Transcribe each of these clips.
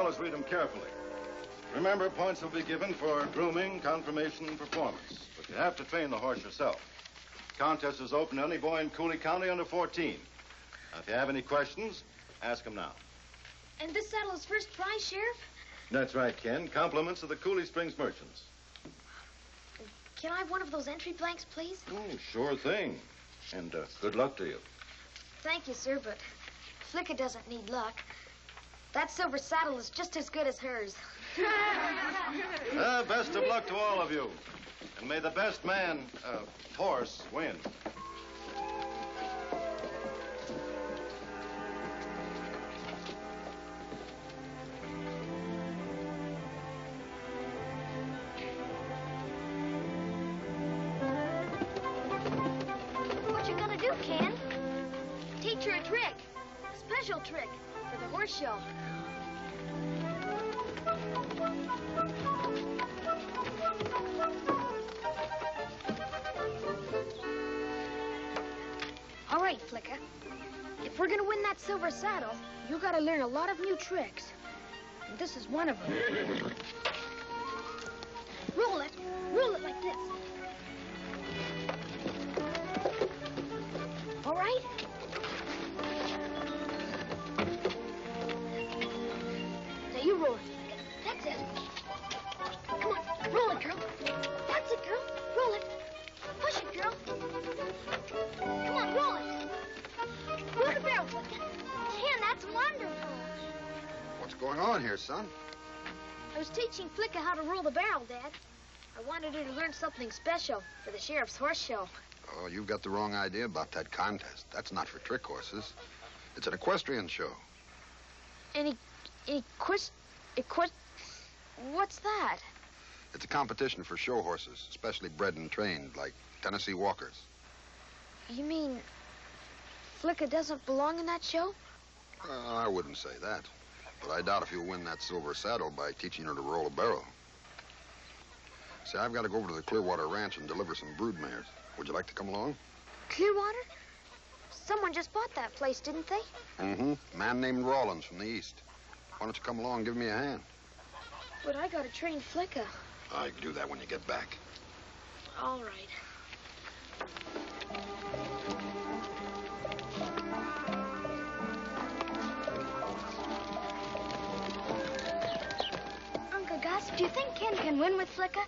fellas read them carefully. Remember, points will be given for grooming, conformation, and performance. But you have to train the horse yourself. The contest is open to any boy in Cooley County under 14. Now, if you have any questions, ask them now. And this saddle is first prize, Sheriff? That's right, Ken. Compliments of the Cooley Springs merchants. Can I have one of those entry blanks, please? Oh, sure thing. And good luck to you. Thank you, sir, but Flicka doesn't need luck. That silver saddle is just as good as hers. Best of luck to all of you. And may the best man, horse, win. What you gonna do, Ken? Teach her a trick. A special trick for the horse show. All right, Flicka. If we're gonna win that silver saddle, you gotta learn a lot of new tricks. And this is one of them. Roll it like this. All right? Now you roll it, Flicka. That's it. Come on, roll it, girl. That's it, girl. Roll it. Push it, girl. Come on, roll it. Roll the barrel, Flicka. Ken, that's wonderful. What's going on here, son? I was teaching Flicka how to roll the barrel, Dad. I wanted her to learn something special for the Sheriff's horse show. Oh, you've got the wrong idea about that contest. That's not for trick horses. It's an equestrian show. What's that? It's a competition for show horses, specially bred and trained, like Tennessee walkers. You mean Flicka doesn't belong in that show? I wouldn't say that. But I doubt if you'll win that silver saddle by teaching her to roll a barrel. See, I've got to go over to the Clearwater Ranch and deliver some brood mares. Would you like to come along? Clearwater? Someone just bought that place, didn't they? Mm-hmm. A man named Rawlins from the east. Why don't you come along and give me a hand? But I gotta train Flicka. I can do that when you get back. All right. Uncle Gus, do you think Ken can win with Flicka?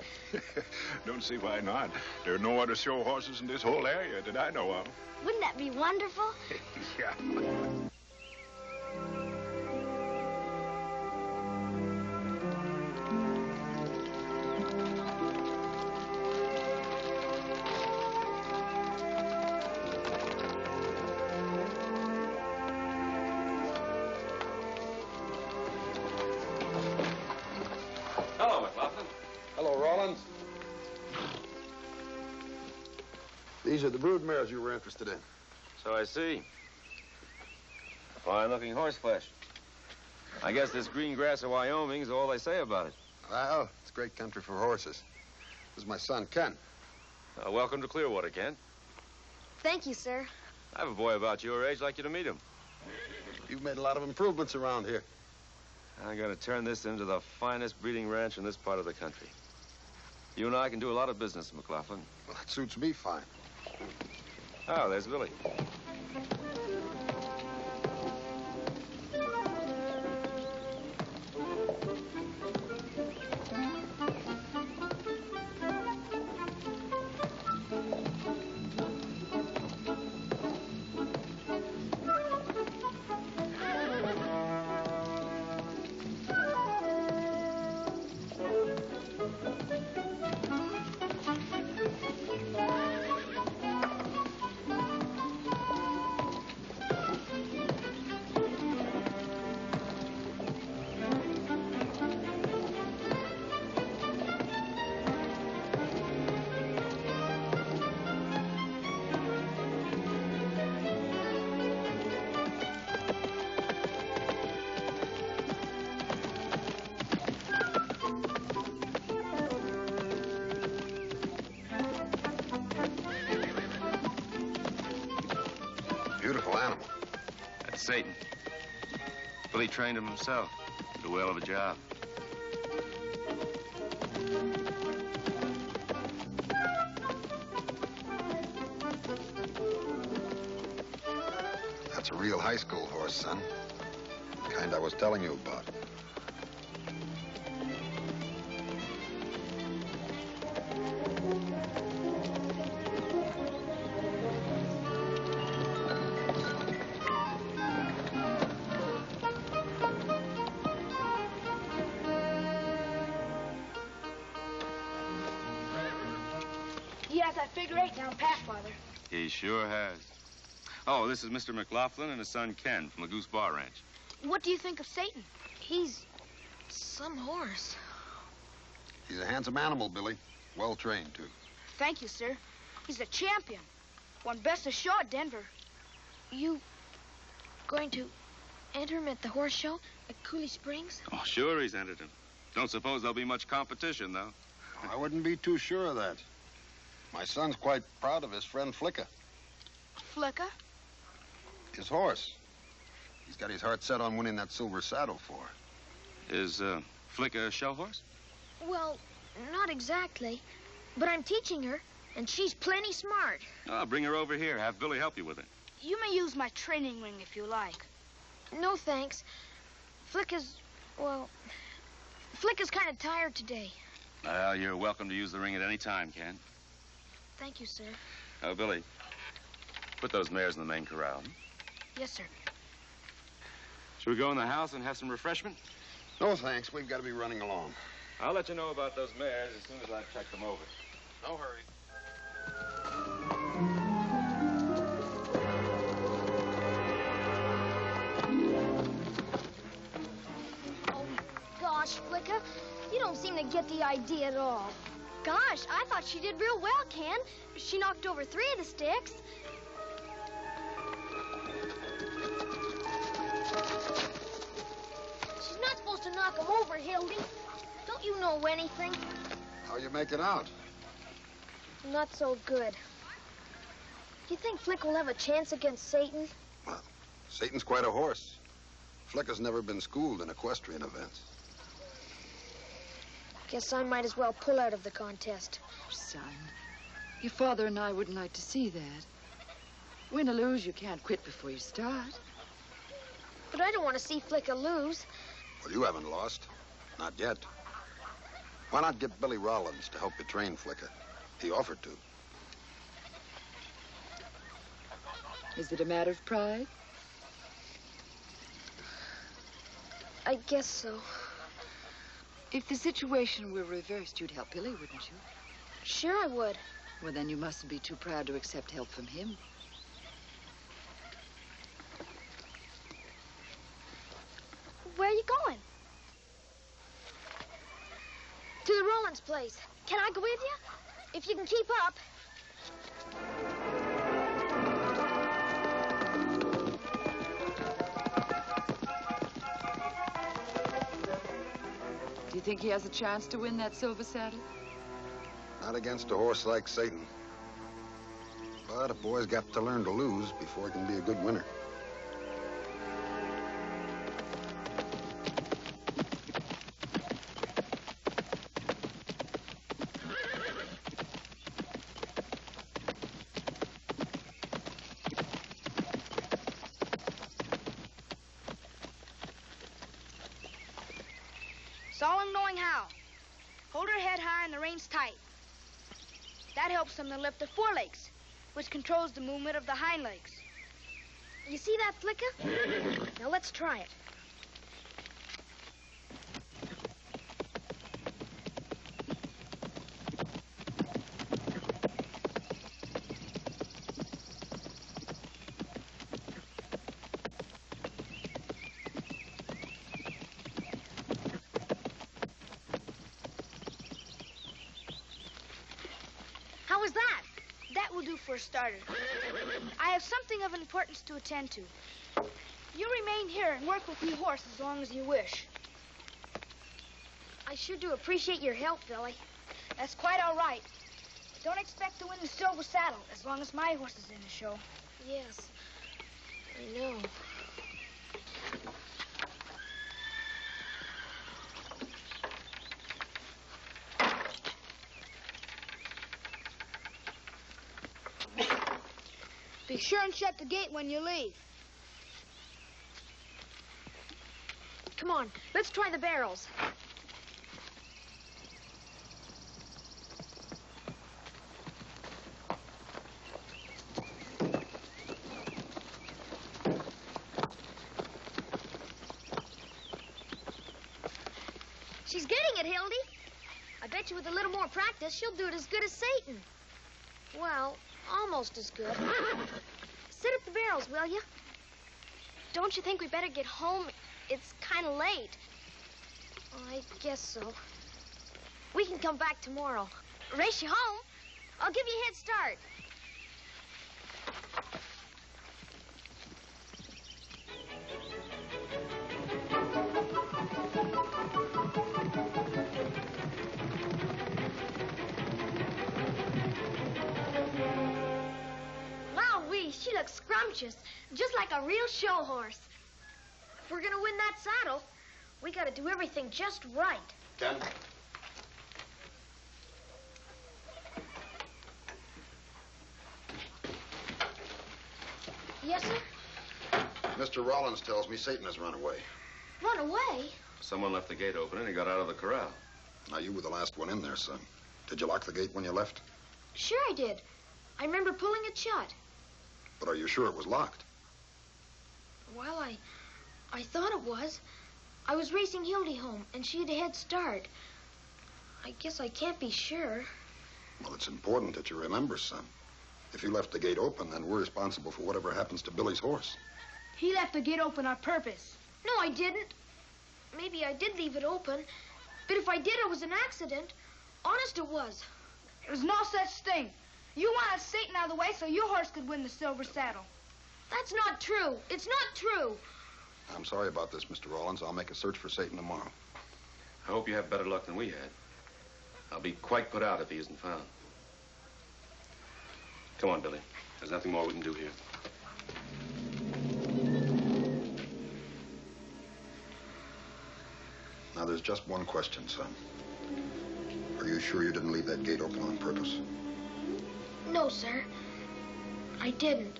Don't see why not. There are no other show horses in this whole area that I know of. Wouldn't that be wonderful? Yeah. Hello, McLaughlin. Hello, Rawlins. These are the brood mares you were interested in. So I see. Fine-looking horse flesh. I guess this green grass of Wyoming is all they say about it. Well, it's great country for horses. This is my son, Ken. Welcome to Clearwater, Ken. Thank you, sir. I have a boy about your age. I'd like you to meet him. You've made a lot of improvements around here. I'm going to turn this into the finest breeding ranch in this part of the country. You and I can do a lot of business, McLaughlin. Well, that suits me fine. Oh, there's Billy. Beautiful animal. That's Satan. Billy trained him himself. a whale of a job. That's a real high school horse, son. The kind I was telling you about. He has that figure eight down pat, Father. He sure has. Oh, this is Mr. McLaughlin and his son Ken from the Goose Bar Ranch. What do you think of Satan? He's some horse. He's a handsome animal, Billy. Well trained, too. Thank you, sir. He's a champion. Won best of show at Denver. You going to enter him at the horse show at Coulee Springs? Oh, sure he's entered him. Don't suppose there'll be much competition, though. I wouldn't be too sure of that. My son's quite proud of his friend Flicka. Flicka? His horse. He's got his heart set on winning that silver saddle for her. Is Flicka a show horse? Well, not exactly. But I'm teaching her, and she's plenty smart. Oh, bring her over here. Have Billy help you with it. You may use my training ring if you like. No, thanks. Flicka's kind of tired today. Well, you're welcome to use the ring at any time, Ken. Thank you, sir. Oh, Billy, put those mares in the main corral. Yes, sir. Should we go in the house and have some refreshment? No, thanks. We've got to be running along. I'll let you know about those mares as soon as I've checked them over. No hurry. Oh, gosh, Flicka, you don't seem to get the idea at all. Gosh, I thought she did real well, Ken. She knocked over 3 of the sticks. She's not supposed to knock them over, Hildy. Don't you know anything? How you making out? Not so good. You think Flick will have a chance against Satan? Well, Satan's quite a horse. Flicka's never been schooled in equestrian events. Guess I might as well pull out of the contest. Son, your father and I wouldn't like to see that. Win or lose, you can't quit before you start. But I don't want to see Flicka lose. Well, you haven't lost. Not yet. Why not get Billy Rollins to help you train Flicka? He offered to. Is it a matter of pride? I guess so. If the situation were reversed, you'd help Billy, wouldn't you? Sure I would. Well, then you mustn't be too proud to accept help from him. Where are you going? To the Rollins place. Can I go with you? If you can keep up. Do you think he has a chance to win that silver saddle? Not against a horse like Satan. But a boy's got to learn to lose before he can be a good winner. Solemn knowing how. Hold her head high and the reins tight. That helps them to lift the forelegs, which controls the movement of the hind legs. You see that, Flicka? Now let's try it. How was that? That will do for a starter. I have something of importance to attend to. You remain here and work with your horse as long as you wish. I sure do appreciate your help, Billy. That's quite all right. Don't expect to win the silver saddle as long as my horse is in the show. Yes, I know. Be sure and shut the gate when you leave. Come on, let's try the barrels. She's getting it, Hildy. I bet you with a little more practice, she'll do it as good as Satan. Well, almost as good. Set up the barrels, will you? Don't you think we better get home? It's kind of late. I guess so. We can come back tomorrow. Race you home? I'll give you a head start. Wowee, she looks scrumptious, just like a real show horse. If we're gonna win that saddle, we gotta do everything just right. Ken? Yes, sir? Mr. Rollins tells me Satan has run away. Run away? Someone left the gate open and he got out of the corral. Now, you were the last one in there, son. Did you lock the gate when you left? Sure I did. I remember pulling it shut. But are you sure it was locked? Well, I thought it was. I was racing Hildy home, and she had a head start. I guess I can't be sure. Well, it's important that you remember, son. If you left the gate open, then we're responsible for whatever happens to Billy's horse. He left the gate open on purpose. No, I didn't. Maybe I did leave it open, but if I did, it was an accident. Honest, it was. There was no such thing. You wanted Satan out of the way so your horse could win the silver saddle. That's not true. It's not true. I'm sorry about this, Mr. Rollins. I'll make a search for Satan tomorrow. I hope you have better luck than we had. I'll be quite put out if he isn't found. Come on, Billy. There's nothing more we can do here. Now, there's just one question, son. Are you sure you didn't leave that gate open on purpose? No, sir. I didn't.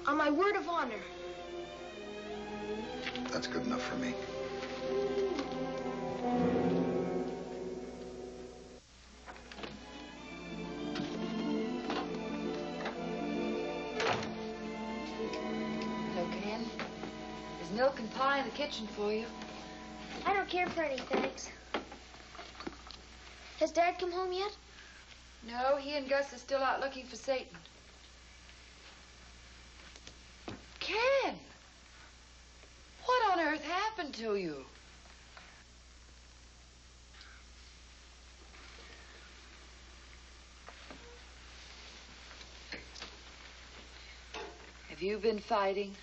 On my word of honor. That's good enough for me. Hello, Ken. There's milk and pie in the kitchen for you. I don't care for any, thanks. Has Dad come home yet? No, he and Gus are still out looking for Satan. Ken! What on earth happened to you? Have you been fighting?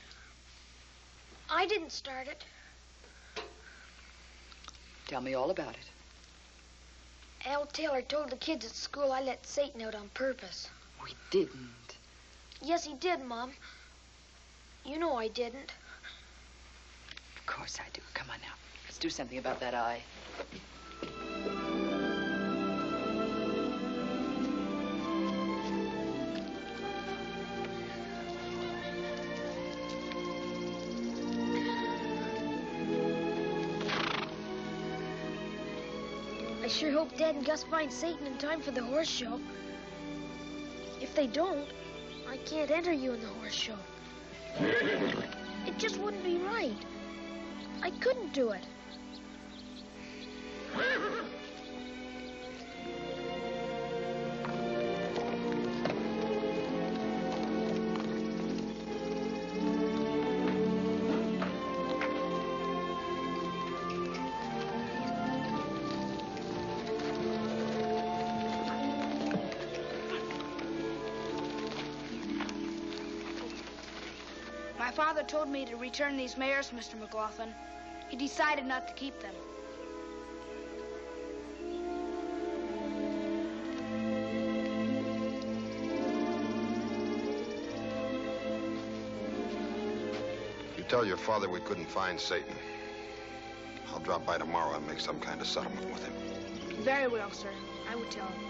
I didn't start it. Tell me all about it. Al Taylor told the kids at school I let Satan out on purpose. We didn't. Yes, he did, Mom. You know I didn't. Of course I do. Come on now. Let's do something about that eye. I sure hope Dad and Gus find Satan in time for the horse show. If they don't, I can't enter you in the horse show. It just wouldn't be right. I couldn't do it. My father told me to return these mares, Mr. McLaughlin. He decided not to keep them. You tell your father we couldn't find Satan. I'll drop by tomorrow and make some kind of settlement with him. Very well, sir. I would tell him.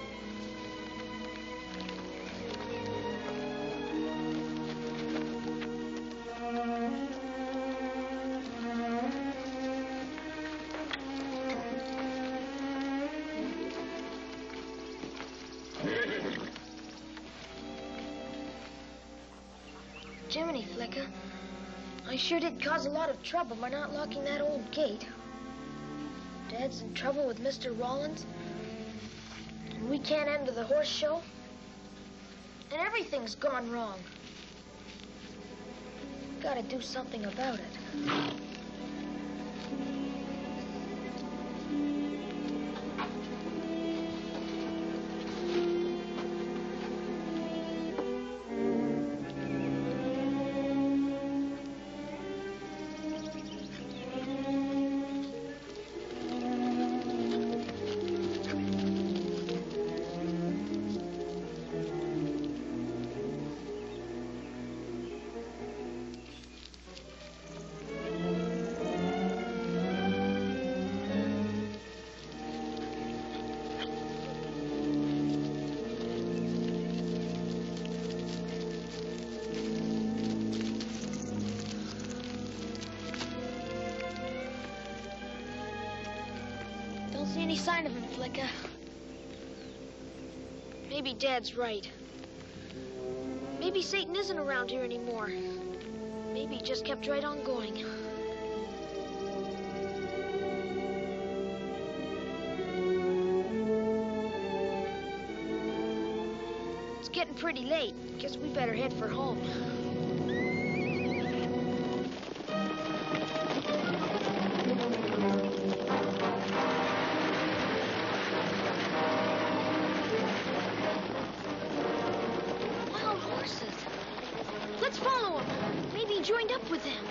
Jiminy, Flicka. I sure did cause a lot of trouble by not locking that old gate. Dad's in trouble with Mr. Rollins. And we can't enter the horse show. And everything's gone wrong. Gotta do something about it. See any sign of him, Flicka. Maybe Dad's right. Maybe Satan isn't around here anymore. Maybe he just kept right on going. It's getting pretty late. Guess we better head for home. Let's follow him. Maybe he joined up with them.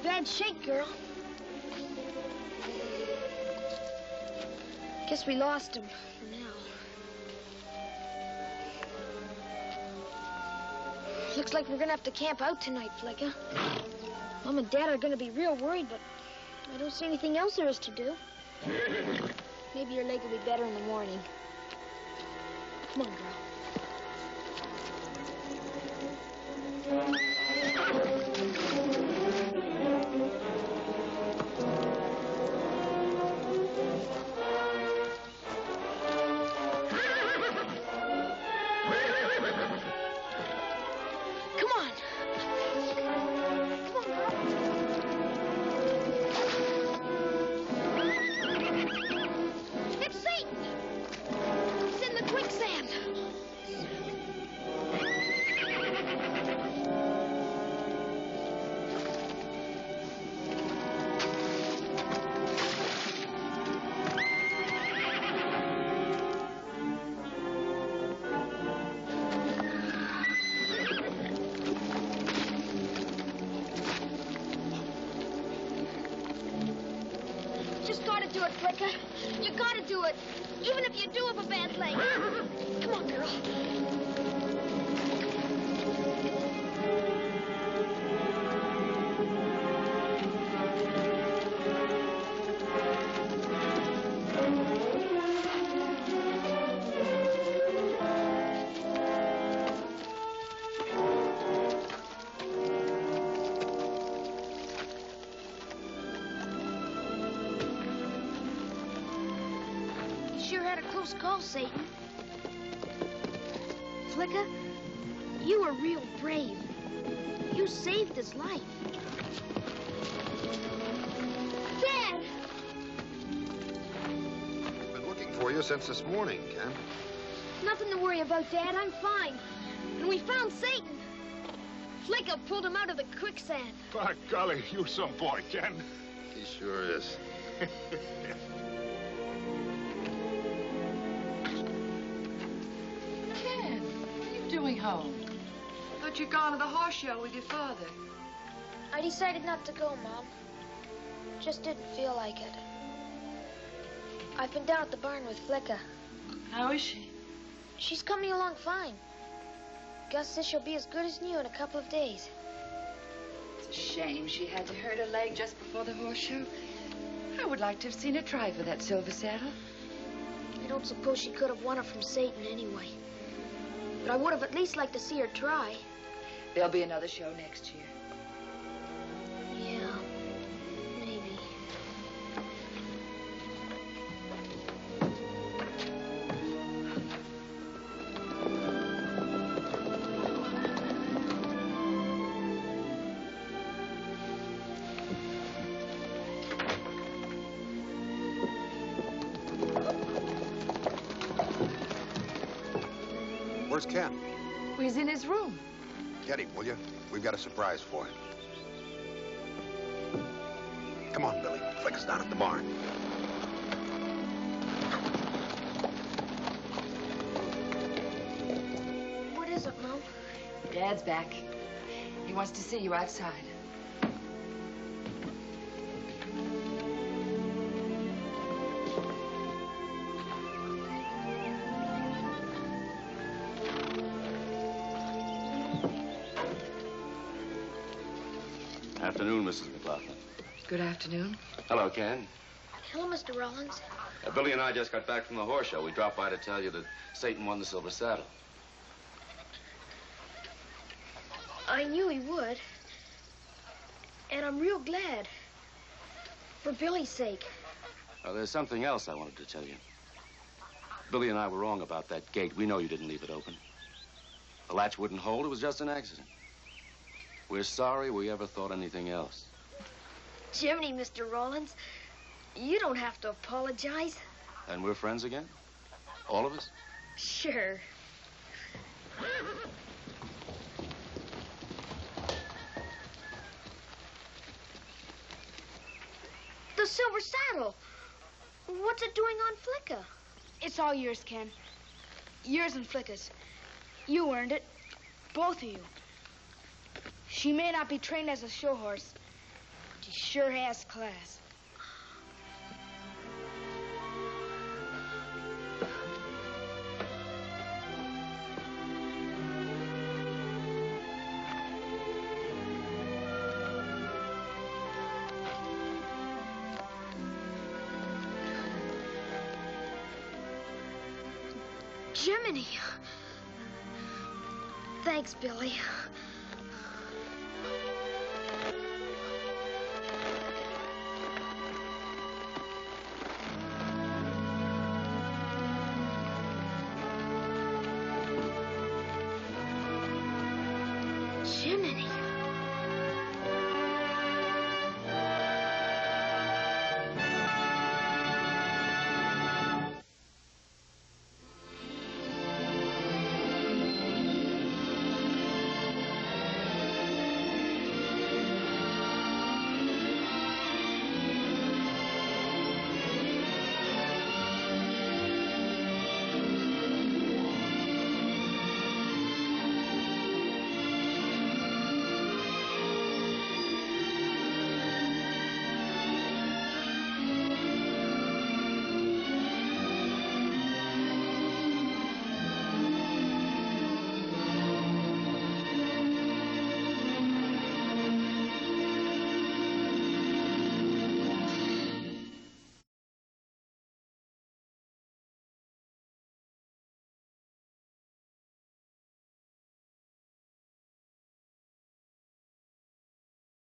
Bad shape, girl. Guess we lost him for now. Looks like we're gonna have to camp out tonight, Flicka. Mom and Dad are gonna be real worried, but I don't see anything else there is to do. Maybe your leg will be better in the morning. Come on, girl. Do it, Flicka. You gotta do it. Even if you do have a bad leg. Come on, girl. close call, Satan. Flicka, you were real brave. You saved his life. Dad! I've been looking for you since this morning, Ken. Nothing to worry about, Dad. I'm fine. And we found Satan. Flicka pulled him out of the quicksand. By golly, you some boy, Ken. He sure is. Ken, what are you doing home? Thought you'd gone to the horse show with your father. I decided not to go, Mom. Just didn't feel like it. I've been down at the barn with Flicka. How is she? She's coming along fine. Gus says she'll be as good as new in a couple of days. It's a shame she had to hurt her leg just before the horse show. I would like to have seen her try for that silver saddle. I don't suppose she could have won it from Satan anyway. But I would have at least liked to see her try. There'll be another show next year. Yeah, maybe. Where's Ken? Well, he's in his room. Get him, will you? We've got a surprise for him. Come on, Billy. Flicka's down at the barn. What is it, Mom? Dad's back. He wants to see you outside. Afternoon, Mrs. McLaughlin. Good afternoon. Hello, Ken. Hello, Mr. Rollins. Billy and I just got back from the horse show. We dropped by to tell you that Satan won the silver saddle. I knew he would. And I'm real glad. For Billy's sake. There's something else I wanted to tell you. Billy and I were wrong about that gate. We know you didn't leave it open. The latch wouldn't hold. It was just an accident. We're sorry we ever thought anything else. Jiminy, Mr. Rollins. You don't have to apologize. And we're friends again? All of us? Sure. The silver saddle. What's it doing on Flicka? It's all yours, Ken. Yours and Flicka's. You earned it. Both of you. She may not be trained as a show horse, but she sure has class. Jiminy. Thanks, Billy.